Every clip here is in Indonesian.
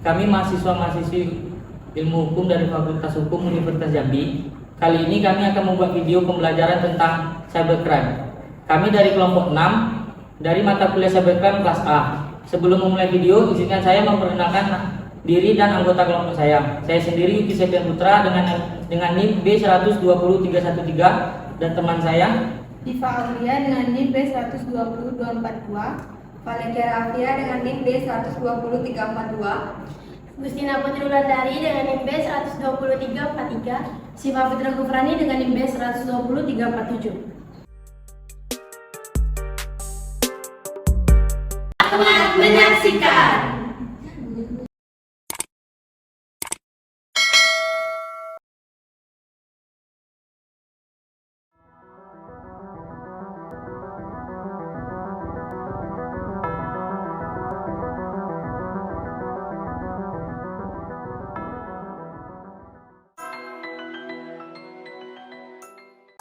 Kami mahasiswa-mahasiswi ilmu hukum dari Fakultas Hukum Universitas Jambi. Kali ini kami akan membuat video pembelajaran tentang cybercrime. Kami dari kelompok 6 dari mata kuliah cybercrime kelas A. Sebelum memulai video, izinkan saya memperkenalkan diri dan anggota kelompok saya. Saya sendiri Yuki Septian Putra dengan NIM B120313 dan teman saya Diva Aulia dengan NIM B120242, Valencia Rafia dengan NIM B120342, Gustina Putri Wulandari dengan NIM B120343, Siva Fitra Gufrani dengan NIM B120347. Selamat menyaksikan.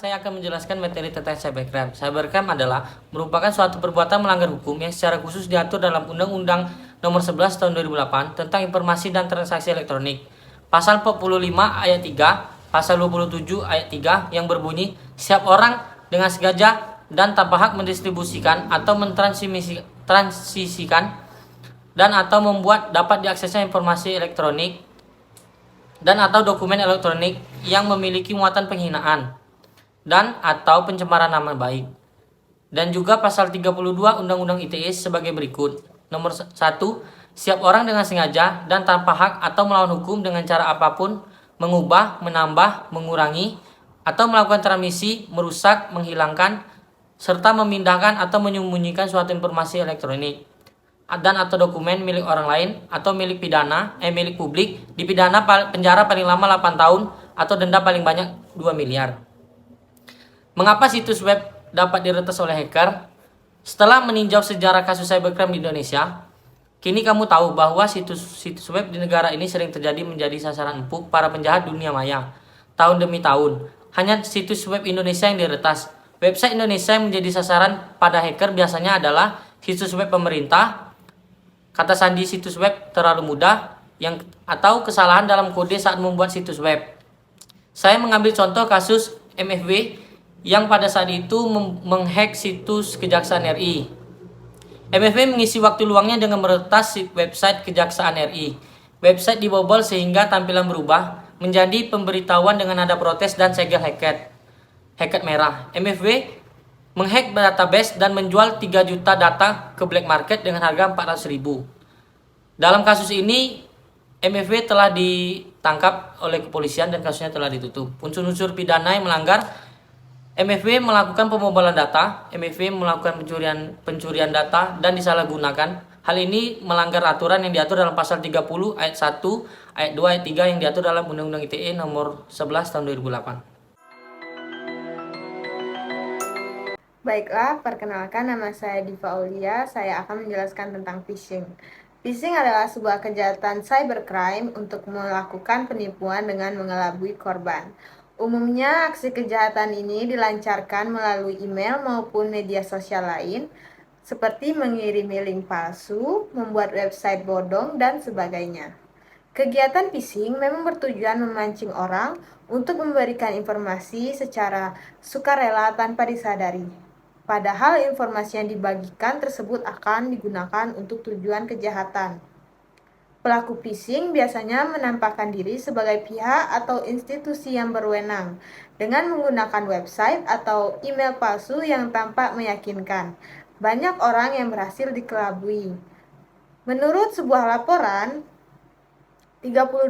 Saya akan menjelaskan materi tentang cybercrime. Cybercrime adalah merupakan suatu perbuatan melanggar hukum yang secara khusus diatur dalam Undang-Undang Nomor 11 Tahun 2008 tentang Informasi dan Transaksi Elektronik. Pasal 45 ayat 3, pasal 27 ayat 3 yang berbunyi, setiap orang dengan sengaja dan tanpa hak mendistribusikan atau mentransmisikan dan atau membuat dapat diaksesnya informasi elektronik dan atau dokumen elektronik yang memiliki muatan penghinaan dan atau pencemaran nama baik. Dan juga pasal 32 Undang-Undang ITE sebagai berikut. Nomor 1, setiap orang dengan sengaja dan tanpa hak atau melawan hukum dengan cara apapun mengubah, menambah, mengurangi atau melakukan transmisi, merusak, menghilangkan serta memindahkan atau menyembunyikan suatu informasi elektronik dan atau dokumen milik orang lain atau milik publik dipidana penjara paling lama 8 tahun atau denda paling banyak 2 miliar. Mengapa situs web dapat diretas oleh hacker? Setelah meninjau sejarah kasus cybercrime di Indonesia, kini kamu tahu bahwa situs web di negara ini sering menjadi sasaran empuk para penjahat dunia maya. Tahun demi tahun, hanya situs web Indonesia yang diretas. Website Indonesia yang menjadi sasaran pada hacker biasanya adalah situs web pemerintah, kata sandi situs web terlalu mudah, atau kesalahan dalam kode saat membuat situs web. Saya mengambil contoh kasus MFW yang pada saat itu menghack situs Kejaksaan RI. MFW mengisi waktu luangnya dengan meretas website Kejaksaan RI. Website dibobol sehingga tampilan berubah menjadi pemberitahuan dengan nada protes dan segel heket merah. MFW menghack database dan menjual 3 juta data ke black market dengan harga 400.000. Dalam kasus ini, MFW telah ditangkap oleh kepolisian dan kasusnya telah ditutup. Unsur-unsur pidana yang melanggar: MFW melakukan pembobolan data, MFW melakukan pencurian data dan disalahgunakan. Hal ini melanggar aturan yang diatur dalam pasal 30 ayat 1, ayat 2, ayat 3 yang diatur dalam Undang-Undang ITE nomor 11 tahun 2008. Baiklah, perkenalkan nama saya Diva Aulia. Saya akan menjelaskan tentang phishing. Phishing adalah sebuah kejahatan cybercrime untuk melakukan penipuan dengan mengelabui korban. Umumnya, aksi kejahatan ini dilancarkan melalui email maupun media sosial lain, seperti mengirimi link palsu, membuat website bodong, dan sebagainya. Kegiatan phishing memang bertujuan memancing orang untuk memberikan informasi secara sukarela tanpa disadari. Padahal informasi yang dibagikan tersebut akan digunakan untuk tujuan kejahatan. Pelaku phishing biasanya menampakkan diri sebagai pihak atau institusi yang berwenang dengan menggunakan website atau email palsu yang tampak meyakinkan. Banyak orang yang berhasil dikelabui. Menurut sebuah laporan, 32%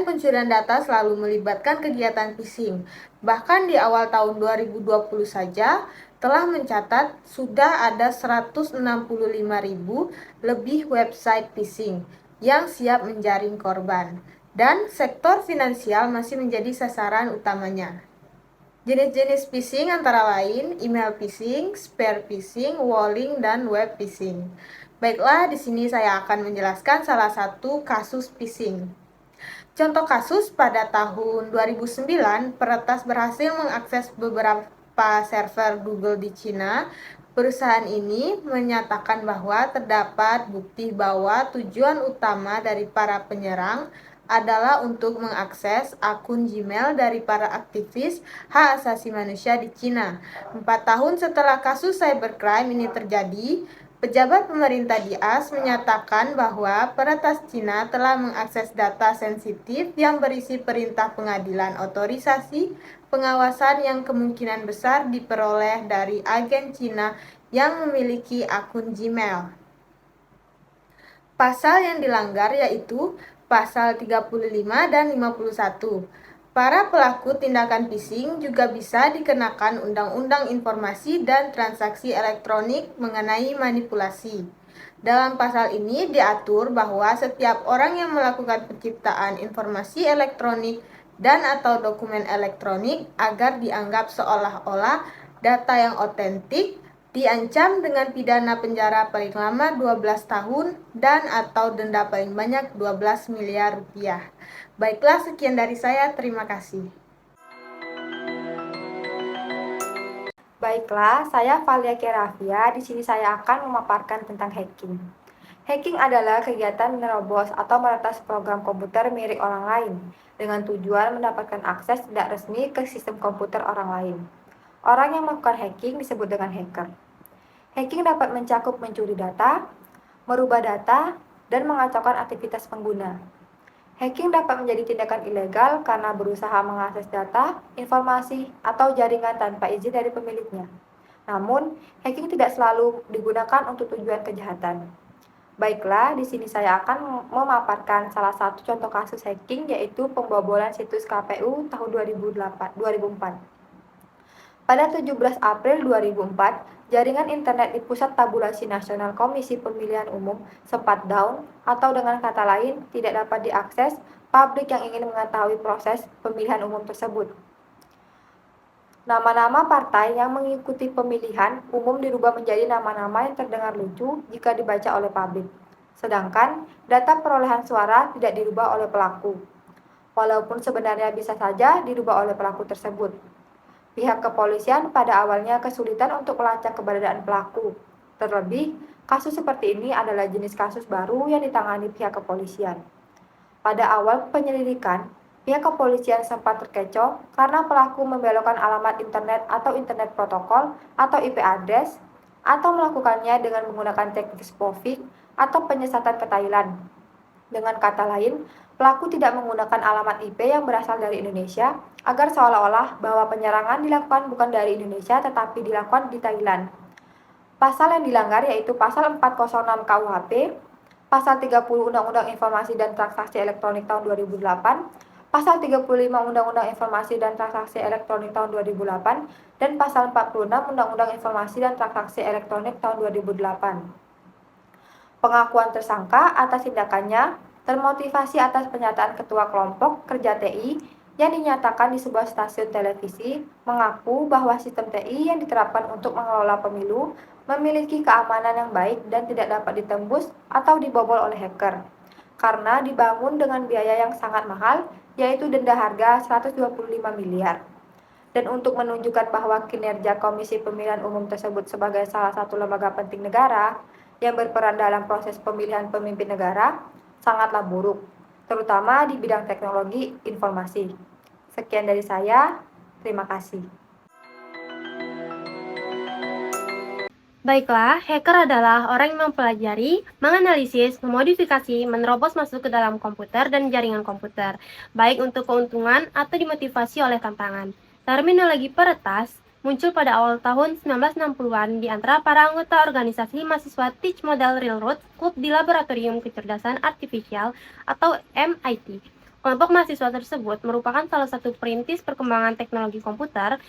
pencurian data selalu melibatkan kegiatan phishing. Bahkan di awal tahun 2020 saja telah mencatat sudah ada 165.000 lebih website phishing yang siap menjaring korban, dan sektor finansial masih menjadi sasaran utamanya. Jenis-jenis phishing antara lain email phishing, spear phishing, walling, dan web phishing. Baiklah, di sini saya akan menjelaskan salah satu kasus phishing. Contoh kasus pada tahun 2009, peretas berhasil mengakses beberapa server Google di Cina. Perusahaan ini menyatakan bahwa terdapat bukti bahwa tujuan utama dari para penyerang adalah untuk mengakses akun Gmail dari para aktivis hak asasi manusia di Cina. 4 tahun setelah kasus cybercrime ini terjadi, pejabat pemerintah di AS menyatakan bahwa peretas Cina telah mengakses data sensitif yang berisi perintah pengadilan otorisasi pengawasan yang kemungkinan besar diperoleh dari agen Cina yang memiliki akun Gmail. Pasal yang dilanggar yaitu pasal 35 dan 51. Para pelaku tindakan phishing juga bisa dikenakan Undang-Undang Informasi dan Transaksi Elektronik mengenai manipulasi. Dalam pasal ini diatur bahwa setiap orang yang melakukan penciptaan informasi elektronik dan atau dokumen elektronik agar dianggap seolah-olah data yang otentik diancam dengan pidana penjara paling lama 12 tahun dan atau denda paling banyak 12 miliar rupiah. Baiklah, sekian dari saya. Terima kasih. Baiklah, saya Valia Kerafia. Di sini saya akan memaparkan tentang hacking. Hacking adalah kegiatan menerobos atau meretas program komputer milik orang lain dengan tujuan mendapatkan akses tidak resmi ke sistem komputer orang lain. Orang yang melakukan hacking disebut dengan hacker. Hacking dapat mencakup mencuri data, merubah data, dan mengacaukan aktivitas pengguna. Hacking dapat menjadi tindakan ilegal karena berusaha mengakses data, informasi, atau jaringan tanpa izin dari pemiliknya. Namun, hacking tidak selalu digunakan untuk tujuan kejahatan. Baiklah, di sini saya akan memaparkan salah satu contoh kasus hacking, yaitu pembobolan situs KPU tahun 2004. Pada 17 April 2004, jaringan internet di Pusat Tabulasi Nasional Komisi Pemilihan Umum sempat down, atau dengan kata lain, tidak dapat diakses publik yang ingin mengetahui proses pemilihan umum tersebut. Nama-nama partai yang mengikuti pemilihan umum dirubah menjadi nama-nama yang terdengar lucu jika dibaca oleh publik. Sedangkan data perolehan suara tidak dirubah oleh pelaku, walaupun sebenarnya bisa saja dirubah oleh pelaku tersebut. Pihak kepolisian pada awalnya kesulitan untuk melacak keberadaan pelaku. Terlebih, kasus seperti ini adalah jenis kasus baru yang ditangani pihak kepolisian. Pada awal penyelidikan, pihak kepolisian sempat terkecoh karena pelaku membelokkan alamat internet atau internet protokol atau IP address, atau melakukannya dengan menggunakan teknik spoofing atau penyesatan ke Thailand. Dengan kata lain, pelaku tidak menggunakan alamat IP yang berasal dari Indonesia agar seolah-olah bahwa penyerangan dilakukan bukan dari Indonesia tetapi dilakukan di Thailand. Pasal yang dilanggar yaitu pasal 406 KUHP, pasal 30 Undang-Undang Informasi dan Transaksi Elektronik tahun 2008, pasal 35 Undang-Undang Informasi dan Transaksi Elektronik tahun 2008, dan pasal 46 Undang-Undang Informasi dan Transaksi Elektronik tahun 2008. Pengakuan tersangka atas tindakannya termotivasi atas pernyataan Ketua Kelompok Kerja TI yang dinyatakan di sebuah stasiun televisi mengaku bahwa sistem TI yang diterapkan untuk mengelola pemilu memiliki keamanan yang baik dan tidak dapat ditembus atau dibobol oleh hacker karena dibangun dengan biaya yang sangat mahal, yaitu denda harga 125 miliar. Dan untuk menunjukkan bahwa kinerja Komisi Pemilihan Umum tersebut sebagai salah satu lembaga penting negara yang berperan dalam proses pemilihan pemimpin negara sangatlah buruk, terutama di bidang teknologi informasi. Sekian dari saya, terima kasih. Baiklah, hacker adalah orang yang mempelajari, menganalisis, memodifikasi, menerobos masuk ke dalam komputer dan jaringan komputer, baik untuk keuntungan atau dimotivasi oleh tantangan. Terminologi peretas muncul pada awal tahun 1960-an di antara para anggota organisasi mahasiswa Teach Model Railroad Club di Laboratorium Kecerdasan Artifisial atau MIT. Kelompok mahasiswa tersebut merupakan salah satu perintis perkembangan teknologi komputer,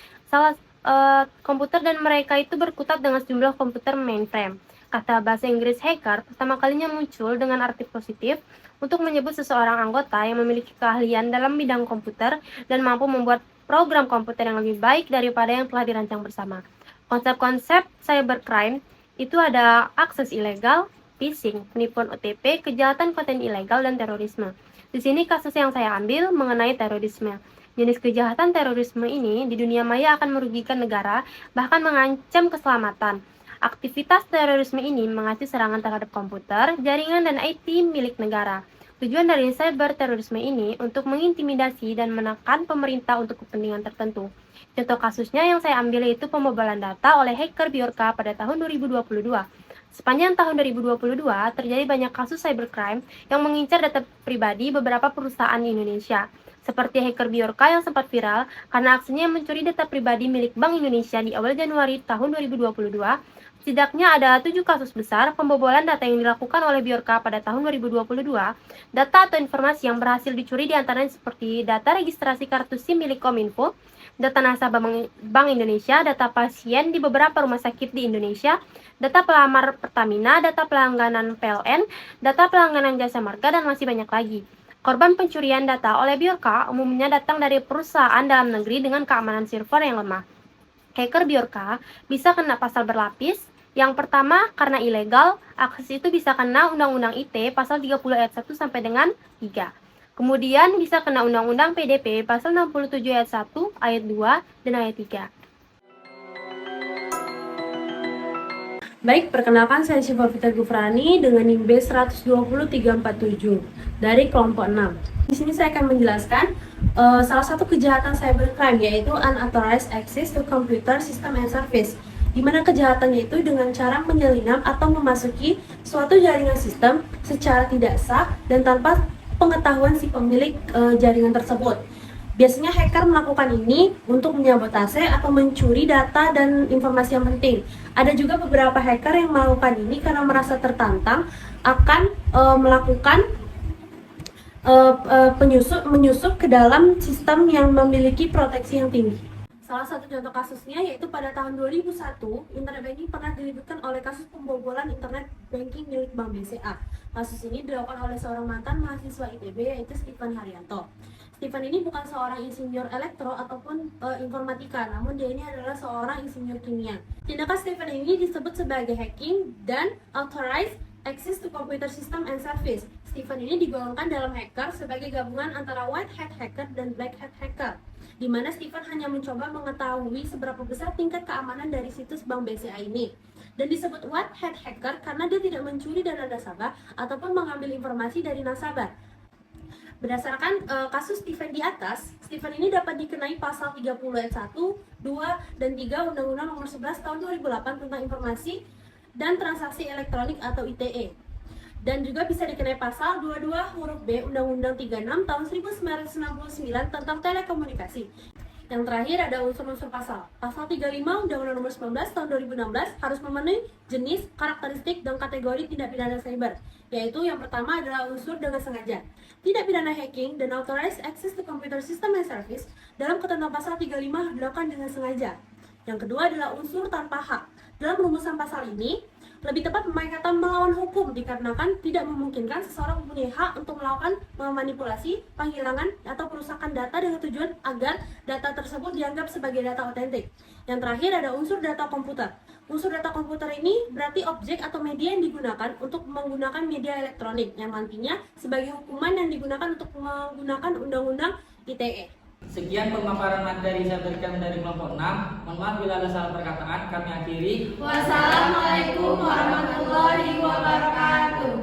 komputer dan mereka itu berkutat dengan sejumlah komputer mainframe. Kata bahasa Inggris hacker pertama kalinya muncul dengan arti positif untuk menyebut seseorang anggota yang memiliki keahlian dalam bidang komputer dan mampu membuat program komputer yang lebih baik daripada yang telah dirancang bersama. Konsep-konsep cybercrime itu ada akses ilegal, phishing, penipuan OTP, kejahatan konten ilegal, dan terorisme. Di sini kasus yang saya ambil mengenai terorisme. Jenis kejahatan terorisme ini di dunia maya akan merugikan negara, bahkan mengancam keselamatan. Aktivitas terorisme ini mengacu serangan terhadap komputer, jaringan, dan IT milik negara. Tujuan dari cyber terorisme ini untuk mengintimidasi dan menekan pemerintah untuk kepentingan tertentu. Contoh kasusnya yang saya ambil yaitu pembobolan data oleh hacker Bjorka pada tahun 2022. Sepanjang tahun 2022, terjadi banyak kasus cybercrime yang mengincar data pribadi beberapa perusahaan di Indonesia. Seperti hacker Bjorka yang sempat viral karena aksinya mencuri data pribadi milik Bank Indonesia di awal Januari tahun 2022. Setidaknya ada 7 kasus besar pembobolan data yang dilakukan oleh Bjorka pada tahun 2022. Data atau informasi yang berhasil dicuri diantaranya seperti data registrasi kartu SIM milik Kominfo, data nasabah Bank Indonesia, data pasien di beberapa rumah sakit di Indonesia, data pelamar Pertamina, data pelangganan PLN, data pelangganan jasa marga, dan masih banyak lagi. Korban pencurian data oleh Bjorka umumnya datang dari perusahaan dalam negeri dengan keamanan server yang lemah. Hacker Bjorka bisa kena pasal berlapis. Yang pertama, karena ilegal, akses itu bisa kena Undang-Undang ITE pasal 30 ayat 1 sampai dengan 3. Kemudian bisa kena Undang-Undang PDP pasal 67 ayat 1, ayat 2, dan ayat 3. Baik, perkenalkan saya Syifa Fitri Gufrani dengan NIM B120347 dari kelompok 6. Di sini saya akan menjelaskan salah satu kejahatan cybercrime yaitu unauthorized access to computer system and service, di mana kejahatannya itu dengan cara menyelinap atau memasuki suatu jaringan sistem secara tidak sah dan tanpa pengetahuan si pemilik jaringan tersebut. Biasanya hacker melakukan ini untuk menyabotase atau mencuri data dan informasi yang penting. Ada juga beberapa hacker yang melakukan ini karena merasa tertantang akan melakukan menyusup ke dalam sistem yang memiliki proteksi yang tinggi. Salah satu contoh kasusnya yaitu pada tahun 2001, internet banking pernah dilibatkan oleh kasus pembobolan internet banking milik Bank BCA. Kasus ini dilakukan oleh seorang mantan mahasiswa ITB yaitu Stephen Haryanto. Stephen ini bukan seorang insinyur elektro ataupun informatika, namun dia ini adalah seorang insinyur kimia. Tindakan Stephen ini disebut sebagai hacking dan authorized access to computer system and service. Stephen ini digolongkan dalam hacker sebagai gabungan antara white hat hacker dan black hat hacker, di mana Stephen hanya mencoba mengetahui seberapa besar tingkat keamanan dari situs Bank BCA ini. Dan disebut white hat hacker karena dia tidak mencuri dana nasabah ataupun mengambil informasi dari nasabah. Berdasarkan kasus Stephen di atas, Stephen ini dapat dikenai pasal 30 ayat 1, 2, dan 3 Undang-Undang Nomor 11 Tahun 2008 tentang Informasi dan Transaksi Elektronik atau ITE. Dan juga bisa dikenai pasal 22 huruf B Undang-Undang 36 tahun 1969 tentang telekomunikasi. Yang terakhir ada unsur-unsur pasal. Pasal 35 Undang-Undang Nomor 19 tahun 2016 harus memenuhi jenis, karakteristik, dan kategori tindak pidana cyber, yaitu yang pertama adalah unsur dengan sengaja. Tindak pidana hacking dan authorized access to computer system and service dalam ketentuan pasal 35 dilakukan dengan sengaja. Yang kedua adalah unsur tanpa hak. Dalam rumusan pasal ini, lebih tepat memakai kata melawan hukum dikarenakan tidak memungkinkan seseorang mempunyai hak untuk melakukan memanipulasi, penghilangan, atau perusakan data dengan tujuan agar data tersebut dianggap sebagai data otentik. Yang terakhir ada unsur data komputer. Unsur data komputer ini berarti objek atau media yang digunakan untuk menggunakan media elektronik yang nantinya sebagai hukuman yang digunakan untuk menggunakan Undang-Undang ITE. Sekian pemaparan materi cybercrime dari kelompok 6. Mohon maaf bila ada salah perkataan, kami akhiri. Wassalamualaikum warahmatullahi wabarakatuh.